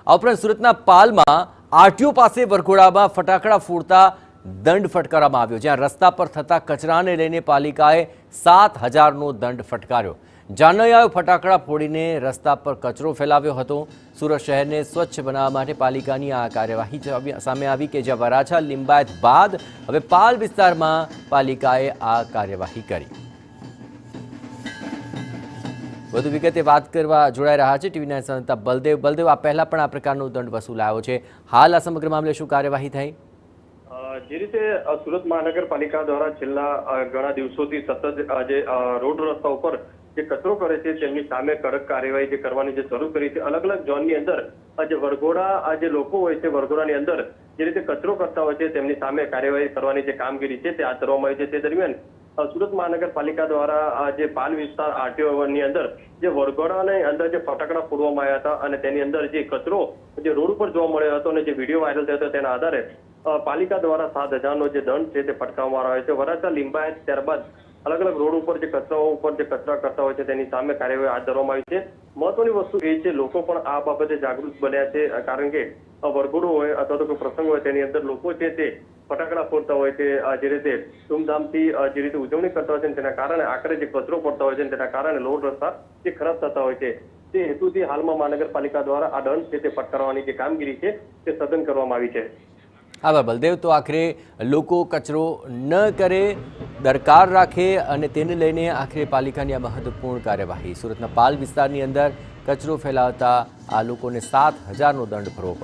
આ ઉપરાંત સુરતના પાલમાં આરટીઓ પાસે વરઘોડામાં ફટાકડા ફોડતા દંડ ફટકારવામાં આવ્યો, જ્યાં રસ્તા પર થતા કચરાને લઈને પાલિકાએ 7,000નો દંડ ફટકાર્યો। જાનૈયાએ ફટાકડા ફોડીને રસ્તા પર કચરો ફેલાવ્યો હતો। સુરત શહેરને સ્વચ્છ બનાવવા માટે પાલિકાની આ કાર્યવાહી સામે આવી કે જ્યાં વરાછા લિંબાયત બાદ હવે પાલ વિસ્તારમાં પાલિકાએ આ કાર્યવાહી કરી। વધુ વિગતે વાત કરવા જોડાઈ રહ્યા છે ટીવી 9 સંવાદદાતા બલદેવ। આ પહેલા પણ આ પ્રકારનો દંડ વસૂલાયો છે, હાલ આ સમગ્ર મામલે શું કાર્યવાહી થઈ? જે રીતે સુરત મહાનગરપાલિકા દ્વારા છેલ્લા ઘણા દિવસોથી સતત આજે રોડ રસ્તા ઉપર જે કચરો કરે છે તેમની સામે કડક કાર્યવાહી જે કરવાની જે શરૂ કરી છે। અલગ અલગ ઝોનની અંદર જે વરઘોડા જે લોકો હોય છે વરઘોડાની અંદર જે રીતે કચરો કરતા હોય છે તેમની સામે કાર્યવાહી કરવાની જે કામગીરી છે તે હાથ ધરવામાં આવી છે। તે દરમિયાન સુરત મહાનગરપાલિકા દ્વારા જે પાલ વિસ્તાર આરટીઓની અંદર જે વરઘોડાની અંદર જે ફટાકડા ફોડવામાં આવ્યા હતા અને તેની અંદર જે કચરો જે રોડ ઉપર જોવા મળ્યો હતો અને જે વિડીયો વાયરલ થયો હતો તેના આધારે પાલિકા દ્વારા 7,000નો જે દંડ છે તે ફટકારવામાં આવ્યો છે। વરાછા લિંબાયત ત્યારબાદ અલગ અલગ રોડ ઉપર જે કચરાઓ ઉપર જે કચરા કરતા હોય છે તેની સામે કાર્યવાહી હાથ ધરવામાં આવી છે। મહત્વની વસ્તુ એ છે લોકો પણ આ બાબતે જાગૃત બન્યા છે, કારણ કે વરઘોડો હોય અથવા તો કોઈ પ્રસંગ હોય તેની અંદર લોકો છે તે ફટાકડા ફોડતા હોય છે, જે રીતે ધૂમધામથી જે રીતે ઉજવણી કરતા હોય છે તેના કારણે આખરે જે કચરો પડતા હોય છે તેના કારણે રોડ રસ્તા જે ખરાબ થતા હોય છે તે હેતુથી હાલમાં મહાનગરપાલિકા દ્વારા આ દંડ છે તે ફટકારવાની જે કામગીરી છે તે સઘન કરવામાં આવી છે। આભાર બલદેવ। તો આખરે લોકો કચરો ન કરે, દરકાર રાખે અને તેને લઈને આખરે પાલિકાની આ મહત્વપૂર્ણ કાર્યવાહી। સુરતના પાલ વિસ્તારની અંદર કચરો ફેલાવતા આ લોકોને 7,000નો દંડ ભરવો પડ્યો।